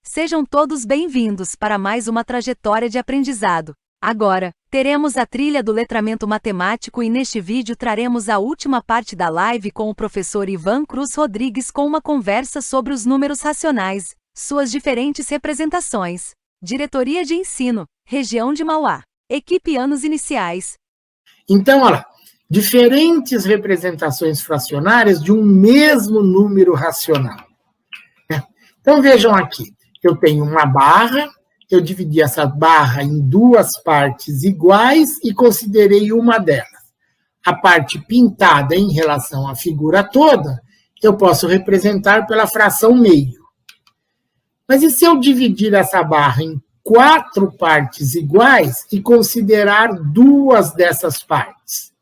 Sejam todos bem-vindos para mais uma trajetória de aprendizado. Agora, teremos a trilha do letramento matemático e neste vídeo traremos a última parte da live com o professor Ivan Cruz Rodrigues com uma conversa sobre os números racionais, suas diferentes representações. Diretoria de Ensino, Região de Mauá. Equipe anos iniciais. Então, olha, diferentes representações fracionárias de um mesmo número racional. Então, vejam aqui. Eu tenho uma barra, eu dividi essa barra em duas partes iguais e considerei uma delas. A parte pintada em relação à figura toda, eu posso representar pela fração meio. Mas e se eu dividir essa barra em 4 partes iguais e considerar duas dessas partes?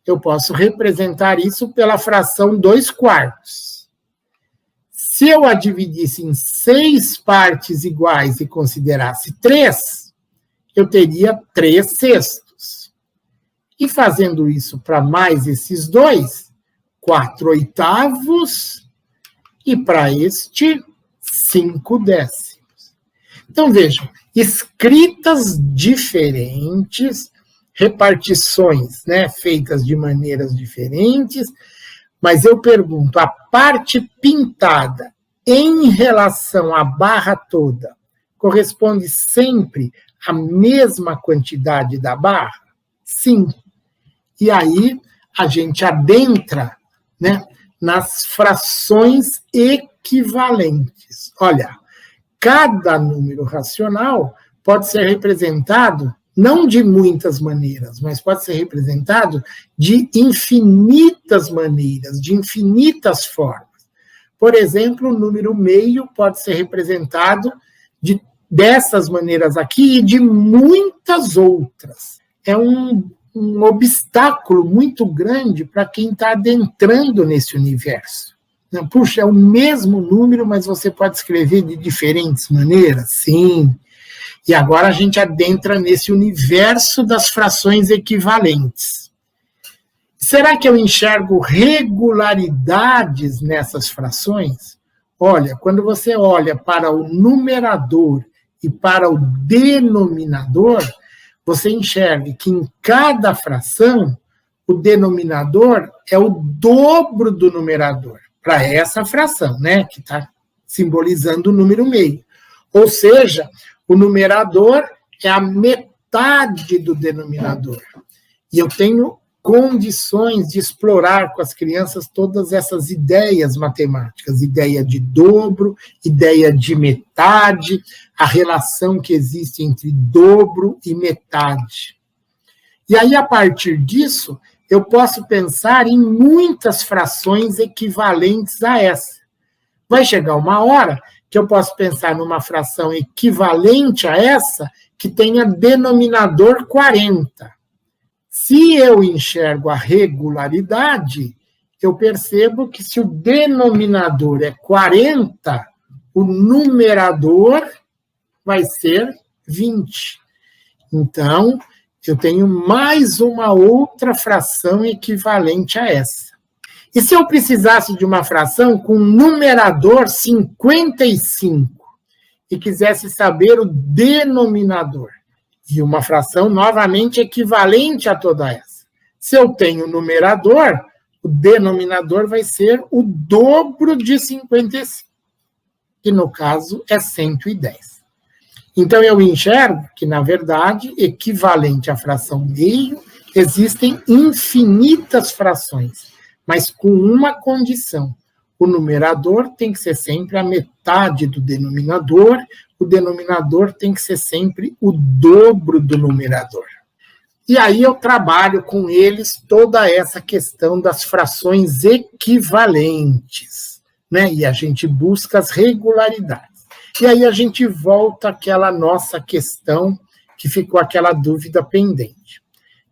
Eu posso representar isso pela fração 2/4. Se eu a dividisse em 6 partes iguais e considerasse 3, eu teria 3/6. E fazendo isso para mais esses dois, 4/8, e para este, 5/10. Então, vejam, escritas diferentes, repartições, feitas de maneiras diferentes, mas eu pergunto, a parte pintada em relação à barra toda corresponde sempre à mesma quantidade da barra? Sim. E aí a gente adentra, nas frações equivalentes. Olha, cada número racional pode ser representado não de muitas maneiras, mas pode ser representado de infinitas maneiras, de infinitas formas. Por exemplo, o número meio pode ser representado dessas maneiras aqui e de muitas outras. É um obstáculo muito grande para quem está adentrando nesse universo. Puxa, é o mesmo número, mas você pode escrever de diferentes maneiras? Sim. E agora a gente adentra nesse universo das frações equivalentes. Será que eu enxergo regularidades nessas frações? Olha, quando você olha para o numerador e para o denominador, você enxerga que em cada fração, o denominador é o dobro do numerador, para essa fração, que está simbolizando o número meio. Ou seja, o numerador é a metade do denominador. E eu tenho condições de explorar com as crianças todas essas ideias matemáticas, ideia de dobro, ideia de metade, a relação que existe entre dobro e metade. E aí, a partir disso, eu posso pensar em muitas frações equivalentes a essa. Vai chegar uma hora que eu posso pensar numa fração equivalente a essa, que tenha denominador 40. Se eu enxergo a regularidade, eu percebo que se o denominador é 40, o numerador vai ser 20. Então, eu tenho mais uma outra fração equivalente a essa. E se eu precisasse de uma fração com numerador 55 e quisesse saber o denominador, e uma fração novamente equivalente a toda essa? Se eu tenho numerador, o denominador vai ser o dobro de 55, que no caso é 110. Então eu enxergo que, na verdade, equivalente à fração meio, existem infinitas frações, mas com uma condição: o numerador tem que ser sempre a metade do denominador, o denominador tem que ser sempre o dobro do numerador. E aí eu trabalho com eles toda essa questão das frações equivalentes, e a gente busca as regularidades. E aí a gente volta àquela nossa questão que ficou aquela dúvida pendente.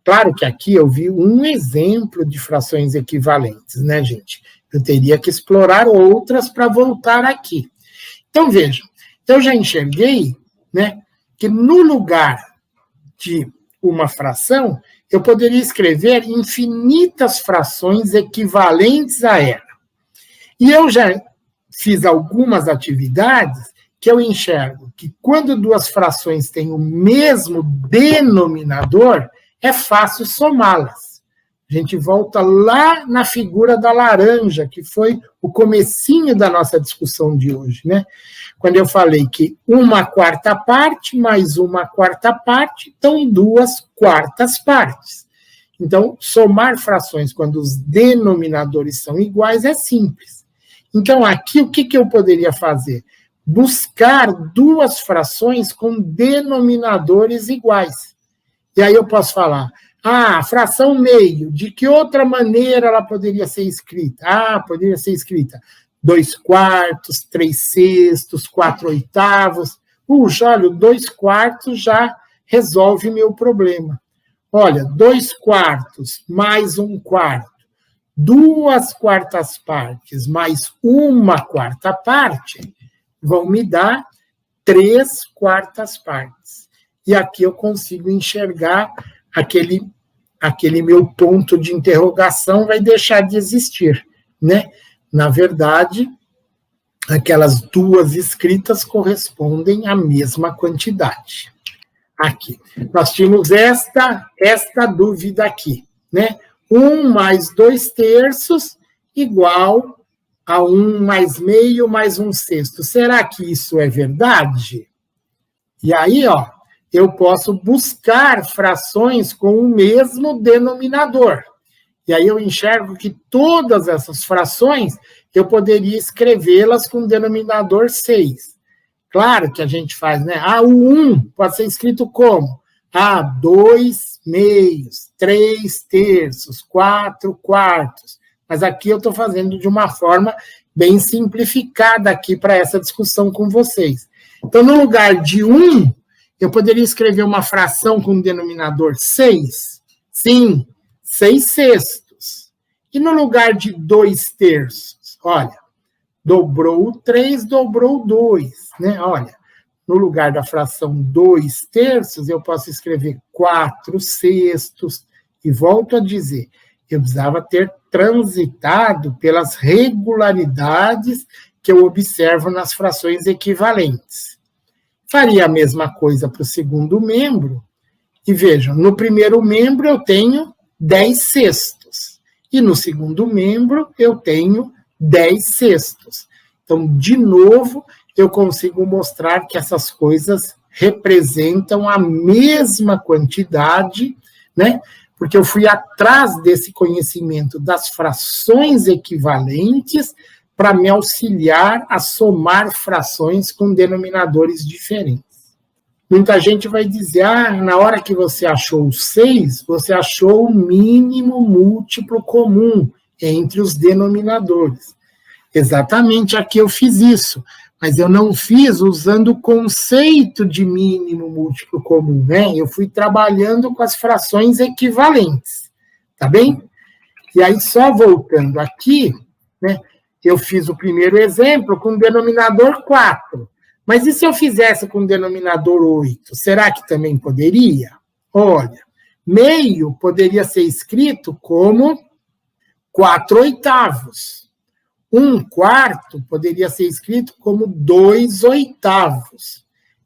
Claro que aqui eu vi um exemplo de frações equivalentes, gente? Eu teria que explorar outras para voltar aqui. Então, vejam, eu já enxerguei, que no lugar de uma fração, eu poderia escrever infinitas frações equivalentes a ela. E eu já fiz algumas atividades que eu enxergo que quando duas frações têm o mesmo denominador, é fácil somá-las. A gente volta lá na figura da laranja, que foi o comecinho da nossa discussão de hoje, né? Quando eu falei que 1/4 parte mais 1/4 parte, então 2/4 partes. Então, somar frações quando os denominadores são iguais é simples. Então, aqui, o que eu poderia fazer? Buscar duas frações com denominadores iguais. E aí eu posso falar, fração meio, de que outra maneira ela poderia ser escrita? Poderia ser escrita 2/4, 3/6, 4/8. Olha, o 2/4 já resolve meu problema. Olha, 2/4 mais 1/4, 2/4 partes mais 1/4 parte, vão me dar 3/4 partes. E aqui eu consigo enxergar aquele meu ponto de interrogação vai deixar de existir, né? Na verdade, aquelas duas escritas correspondem à mesma quantidade. Aqui, nós tínhamos esta dúvida aqui, né? 1 mais 2/3 igual a 1 mais meio mais 1/6. Será que isso é verdade? E aí, eu posso buscar frações com o mesmo denominador. E aí eu enxergo que todas essas frações, eu poderia escrevê-las com o denominador 6. Claro que a gente faz, né? O 1 pode ser escrito como? 2 meios, 3/3, 4/4. Mas aqui eu estou fazendo de uma forma bem simplificada aqui para essa discussão com vocês. Então, no lugar de 1, eu poderia escrever uma fração com o denominador 6? Sim, 6/6. E no lugar de 2/3? Olha, dobrou o 3, dobrou o 2, né? Olha, no lugar da fração 2/3, eu posso escrever 4/6. E volto a dizer, eu precisava ter transitado pelas regularidades que eu observo nas frações equivalentes. Faria a mesma coisa para o segundo membro, e vejam, no primeiro membro eu tenho 10/6, e no segundo membro eu tenho 10/6. Então, de novo, eu consigo mostrar que essas coisas representam a mesma quantidade, né? Porque eu fui atrás desse conhecimento das frações equivalentes para me auxiliar a somar frações com denominadores diferentes. Muita gente vai dizer, na hora que você achou o 6, você achou o mínimo múltiplo comum entre os denominadores. Exatamente, aqui eu fiz isso, mas eu não fiz usando o conceito de mínimo múltiplo comum, né? Eu fui trabalhando com as frações equivalentes, tá bem? E aí, só voltando aqui, né? Eu fiz o primeiro exemplo com o denominador 4. Mas e se eu fizesse com o denominador 8? Será que também poderia? Olha, meio poderia ser escrito como 4/8. 1/4 poderia ser escrito como 2/8.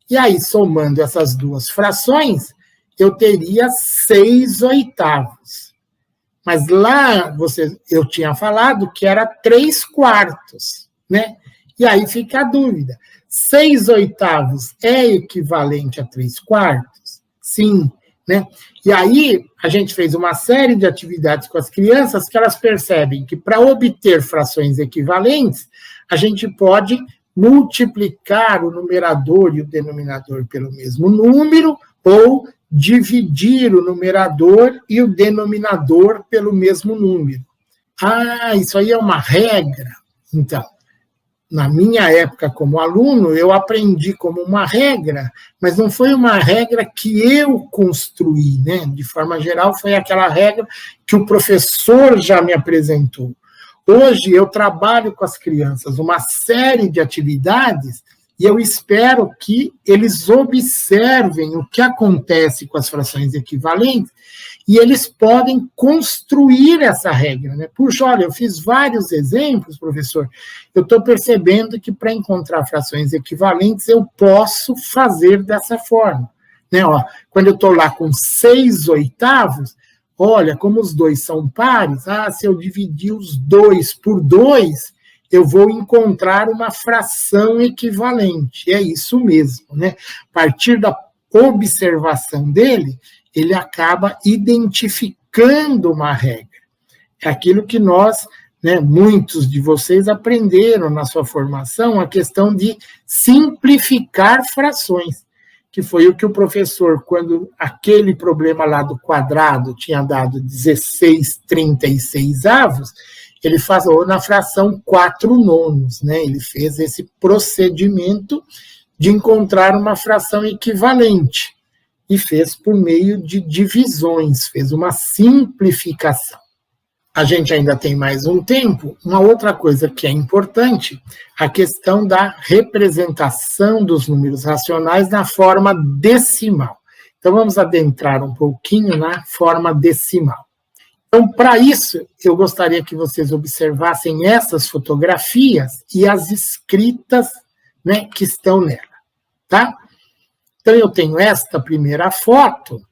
E aí, somando essas duas frações, eu teria 6/8. Mas lá eu tinha falado que era 3/4, né? E aí fica a dúvida. 6/8 é equivalente a 3/4? Sim, né? E aí a gente fez uma série de atividades com as crianças que elas percebem que para obter frações equivalentes, a gente pode multiplicar o numerador e o denominador pelo mesmo número ou dividir o numerador e o denominador pelo mesmo número. Isso aí é uma regra? Então, na minha época como aluno, eu aprendi como uma regra, mas não foi uma regra que eu construí, né? De forma geral, foi aquela regra que o professor já me apresentou. Hoje, eu trabalho com as crianças uma série de atividades E eu espero que eles observem o que acontece com as frações equivalentes e eles podem construir essa regra, né? Puxa, olha, eu fiz vários exemplos, professor, eu estou percebendo que para encontrar frações equivalentes eu posso fazer dessa forma, né? Ó, quando eu estou lá com 6/8, olha, como os dois são pares, se eu dividir os dois por 2, eu vou encontrar uma fração equivalente. É isso mesmo, né? A partir da observação dele, ele acaba identificando uma regra. É aquilo que nós, né, muitos de vocês aprenderam na sua formação, a questão de simplificar frações, que foi o que o professor, quando aquele problema lá do quadrado tinha dado 16/36, ele falou na fração 4/9, né? Ele fez esse procedimento de encontrar uma fração equivalente e fez por meio de divisões, fez uma simplificação. A gente ainda tem mais um tempo. Uma outra coisa que é importante, a questão da representação dos números racionais na forma decimal. Então, vamos adentrar um pouquinho na forma decimal. Então, para isso, eu gostaria que vocês observassem essas fotografias e as escritas, né, que estão nela, tá? Então, eu tenho esta primeira foto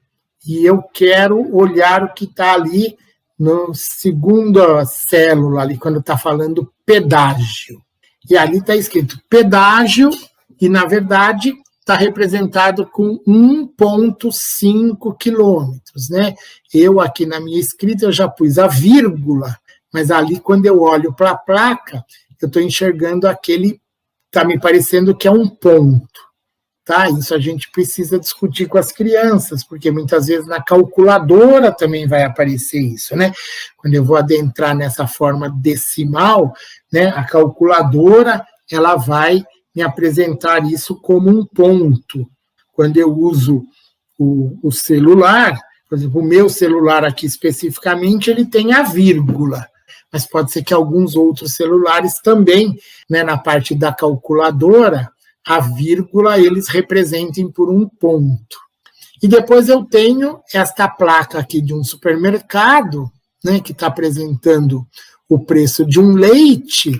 e eu quero olhar o que está ali no segunda célula, ali, quando está falando pedágio. E ali está escrito pedágio e, na verdade, está representado com 1,5 quilômetros, né? Eu, aqui na minha escrita, eu já pus a vírgula, mas ali, quando eu olho para a placa, eu estou enxergando aquele, está me parecendo que é um ponto. Tá? Isso a gente precisa discutir com as crianças, porque muitas vezes na calculadora também vai aparecer isso, né? Quando eu vou adentrar nessa forma decimal, né, a calculadora, ela vai me apresentar isso como um ponto. Quando eu uso o celular, por exemplo, o meu celular aqui especificamente, ele tem a vírgula, mas pode ser que alguns outros celulares também, né, na parte da calculadora, a vírgula eles representem por um ponto. E depois eu tenho esta placa aqui de um supermercado, né, que está apresentando o preço de um leite,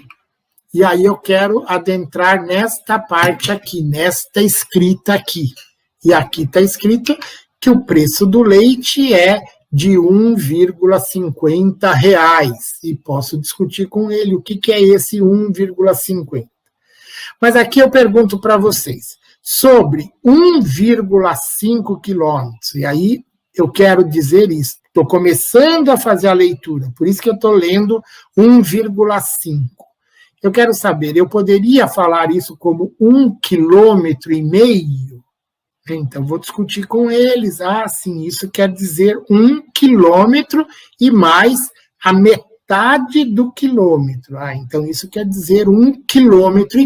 e aí eu quero adentrar nesta parte aqui, nesta escrita aqui. E aqui está escrito que o preço do leite é de R$1,50, e posso discutir com ele o que é esse 1,50. Mas aqui eu pergunto para vocês, sobre 1,5 quilômetros, e aí eu quero dizer isso, estou começando a fazer a leitura, por isso que eu estou lendo 1,5. Eu quero saber, eu poderia falar isso como 1,5 quilômetro? Então, vou discutir com eles, sim, isso quer dizer 1 quilômetro e mais a metade do quilômetro. Então isso quer dizer 1,5 quilômetro.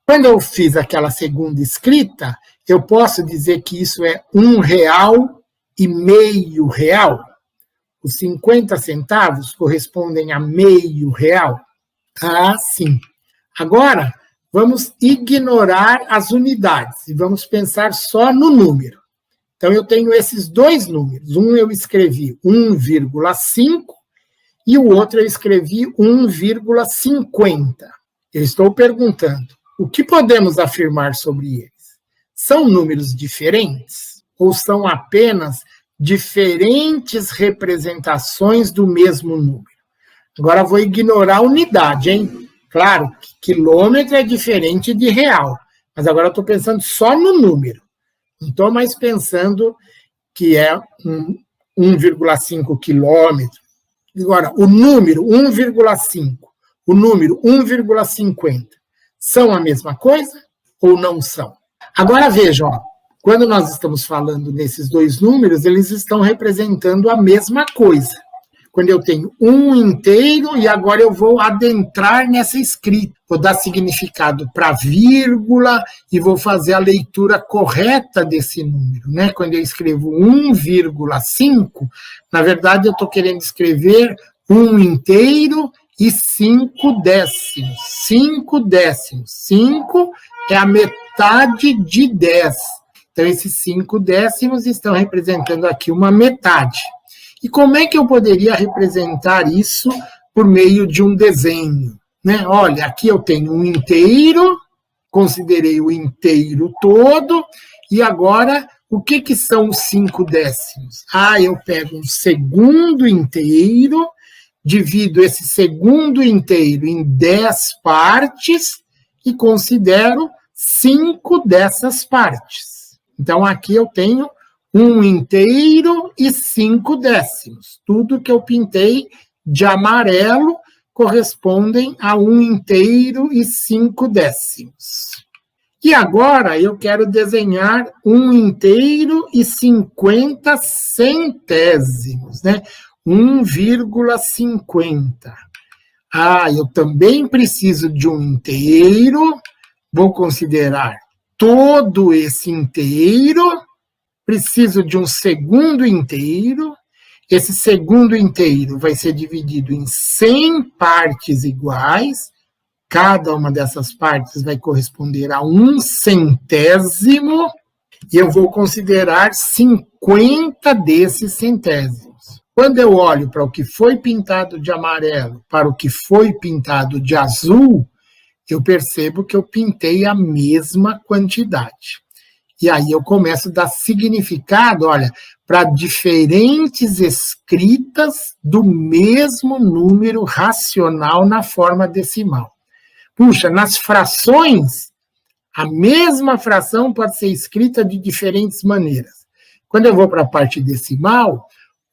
Quando eu fiz aquela segunda escrita, eu posso dizer que isso é R$1,50. Os 50 centavos correspondem a R$0,5. Sim. Agora, vamos ignorar as unidades e vamos pensar só no número. Então, eu tenho esses dois números. Um eu escrevi 1,5 e o outro eu escrevi 1,50. Eu estou perguntando, o que podemos afirmar sobre eles? São números diferentes ou são apenas diferentes representações do mesmo número? Agora vou ignorar a unidade, hein? Claro, quilômetro é diferente de real, mas agora eu estou pensando só no número. Não estou mais pensando que é 1,5 quilômetro. Agora, o número 1,5, o número 1,50, são a mesma coisa ou não são? Agora vejam, quando nós estamos falando nesses dois números, eles estão representando a mesma coisa. Quando eu tenho um inteiro e agora eu vou adentrar nessa escrita, vou dar significado para vírgula e vou fazer a leitura correta desse número, né? Quando eu escrevo 1,5, na verdade eu estou querendo escrever 1 inteiro e 5 décimos. 5 décimos. 5 é a metade de 10. Então, esses 5 décimos estão representando aqui uma metade. E como é que eu poderia representar isso por meio de um desenho? Né? Olha, aqui eu tenho um inteiro, considerei o inteiro todo, e agora, o que são os 5 décimos? Eu pego um segundo inteiro, divido esse segundo inteiro em 10 partes e considero 5 dessas partes. Então, aqui eu tenho um inteiro e 5 décimos. Tudo que eu pintei de amarelo correspondem a um inteiro e 5 décimos. E agora eu quero desenhar um inteiro e 50 centésimos, né? 1,50. Eu também preciso de um inteiro, vou considerar todo esse inteiro, preciso de um segundo inteiro, esse segundo inteiro vai ser dividido em 100 partes iguais, cada uma dessas partes vai corresponder a um centésimo, e eu vou considerar 50 desses centésimos. Quando eu olho para o que foi pintado de amarelo, para o que foi pintado de azul, eu percebo que eu pintei a mesma quantidade. E aí eu começo a dar significado, olha, para diferentes escritas do mesmo número racional na forma decimal. Puxa, nas frações, a mesma fração pode ser escrita de diferentes maneiras. Quando eu vou para a parte decimal,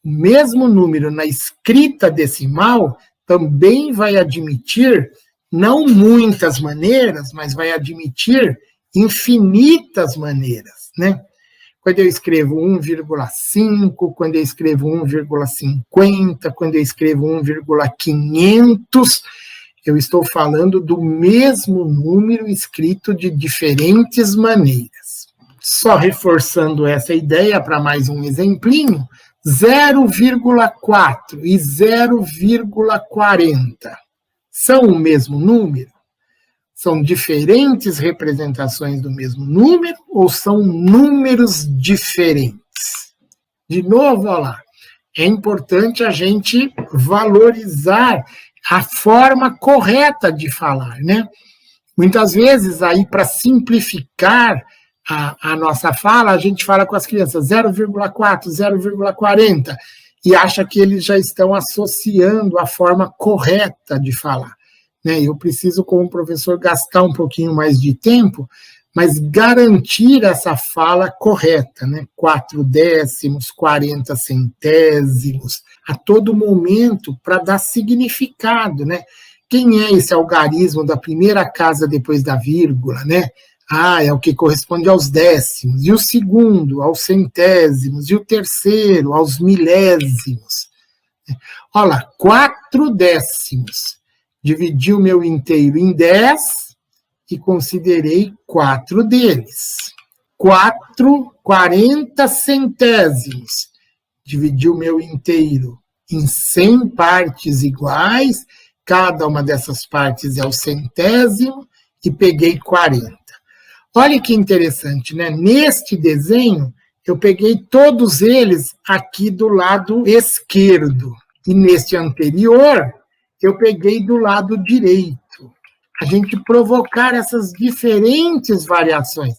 o mesmo número na escrita decimal também vai admitir, não muitas maneiras, mas vai admitir infinitas maneiras, né? Quando eu escrevo 1,5, quando eu escrevo 1,50, quando eu escrevo 1,500, eu estou falando do mesmo número escrito de diferentes maneiras. Só reforçando essa ideia para mais um exemplinho, 0,4 e 0,40 são o mesmo número? São diferentes representações do mesmo número ou são números diferentes? De novo, olha lá, é importante a gente valorizar a forma correta de falar, né? Muitas vezes, aí, para simplificar a nossa fala, a gente fala com as crianças 0,4, 0,40, e acha que eles já estão associando a forma correta de falar. Né? Eu preciso, como professor, gastar um pouquinho mais de tempo, mas garantir essa fala correta, né? 4 décimos, 40 centésimos, a todo momento, para dar significado, né? Quem é esse algarismo da primeira casa depois da vírgula, né? É o que corresponde aos décimos, e o segundo, aos centésimos, e o terceiro, aos milésimos. Olha lá, 4 décimos. Dividi o meu inteiro em 10 e considerei 4 deles. 40 centésimos. Dividi o meu inteiro em 100 partes iguais, cada uma dessas partes é o centésimo, e peguei 40. Olha que interessante, né? Neste desenho, eu peguei todos eles aqui do lado esquerdo. E neste anterior, eu peguei do lado direito. A gente provocar essas diferentes variações.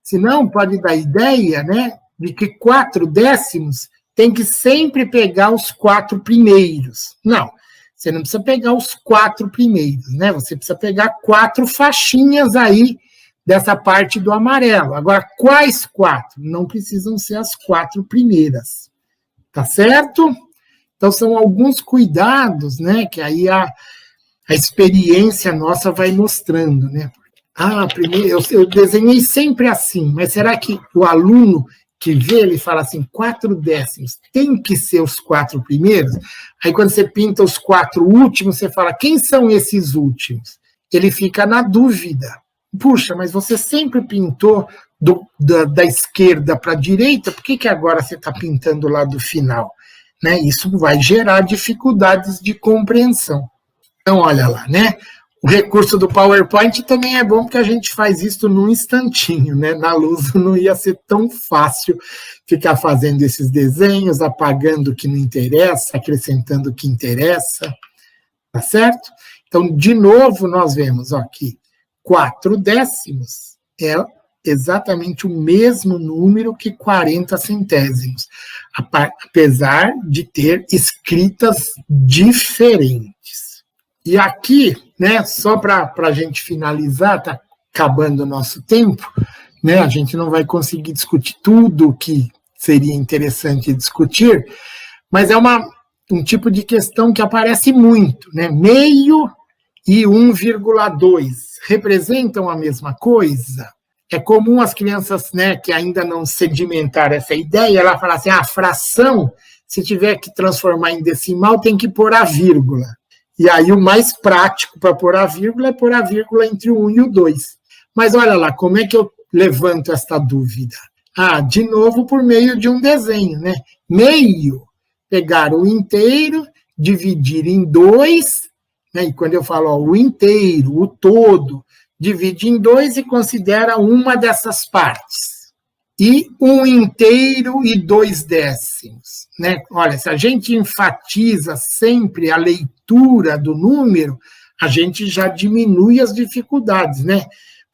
Senão, pode dar ideia, né, de que 4 décimos tem que sempre pegar os 4 primeiros. Não, você não precisa pegar os 4 primeiros, né? Você precisa pegar 4 faixinhas aí dessa parte do amarelo. Agora, quais 4? Não precisam ser as 4 primeiras. Tá certo? Então, são alguns cuidados, né, que aí a experiência nossa vai mostrando, né? Primeiro, eu desenhei sempre assim, mas será que o aluno que vê, ele fala assim, 4 décimos, tem que ser os 4 primeiros? Aí, quando você pinta os 4 últimos, você fala, quem são esses últimos? Ele fica na dúvida. Puxa, mas você sempre pintou da esquerda para a direita, por que agora você está pintando lá do final? Né? Isso vai gerar dificuldades de compreensão. Então, olha lá, né? O recurso do PowerPoint também é bom porque a gente faz isso num instantinho, né? Na luz não ia ser tão fácil ficar fazendo esses desenhos, apagando o que não interessa, acrescentando o que interessa, tá certo? Então, de novo, nós vemos ó, que 4 décimos é exatamente o mesmo número que 40 centésimos, apesar de ter escritas diferentes. E aqui, né, só para a gente finalizar, está acabando o nosso tempo, né, a gente não vai conseguir discutir tudo o que seria interessante discutir, mas é um tipo de questão que aparece muito, né, meio e 1,2 representam a mesma coisa? É comum as crianças, né, que ainda não sedimentaram essa ideia, ela fala assim, a fração, se tiver que transformar em decimal, tem que pôr a vírgula. E aí o mais prático para pôr a vírgula é pôr a vírgula entre o 1 e o 2. Mas olha lá, como é que eu levanto esta dúvida? De novo por meio de um desenho, né? Meio, pegar o inteiro, dividir em 2, né? E quando eu falo ó, o inteiro, o todo, divide em 2 e considera uma dessas partes. E 1 inteiro e 2 décimos. Né? Olha, se a gente enfatiza sempre a leitura do número, a gente já diminui as dificuldades, né?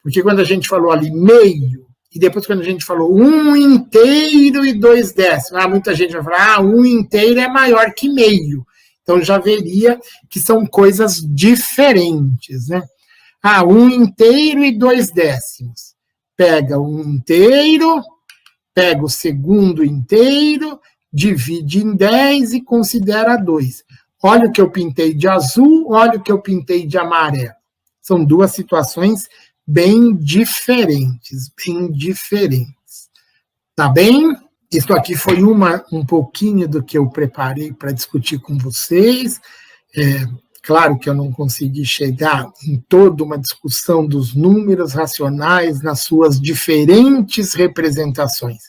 Porque quando a gente falou ali meio, e depois quando a gente falou 1 inteiro e 2 décimos, muita gente vai falar, 1 inteiro é maior que meio. Então já veria que são coisas diferentes, né? 1 inteiro e 2 décimos. Pega o inteiro, pega o segundo inteiro, divide em 10 e considera 2. Olha o que eu pintei de azul, olha o que eu pintei de amarelo. São duas situações bem diferentes, bem diferentes. Tá bem? Isso aqui foi um pouquinho do que eu preparei para discutir com vocês. Claro que eu não consegui chegar em toda uma discussão dos números racionais nas suas diferentes representações,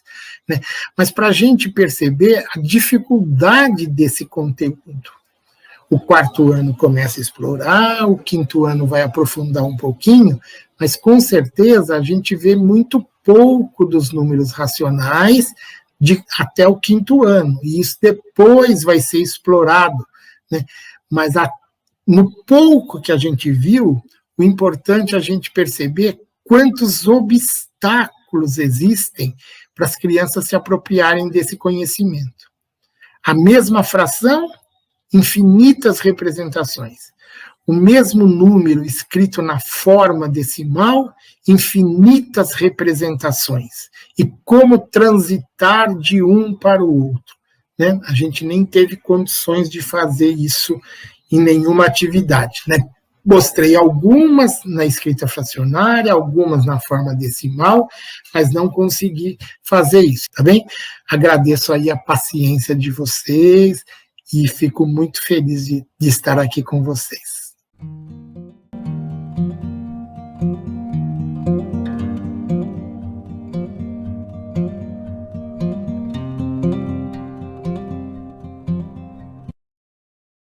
né? Mas para a gente perceber a dificuldade desse conteúdo. O 4º ano começa a explorar, o 5º ano vai aprofundar um pouquinho, mas com certeza a gente vê muito pouco dos números racionais até o 5º ano, e isso depois vai ser explorado, né? Mas no pouco que a gente viu, o importante é a gente perceber quantos obstáculos existem para as crianças se apropriarem desse conhecimento. A mesma fração, infinitas representações. O mesmo número escrito na forma decimal, infinitas representações. E como transitar de um para o outro, né? A gente nem teve condições de fazer isso em nenhuma atividade, né? Mostrei algumas na escrita fracionária, algumas na forma decimal, mas não consegui fazer isso, tá bem? Agradeço aí a paciência de vocês e fico muito feliz de estar aqui com vocês.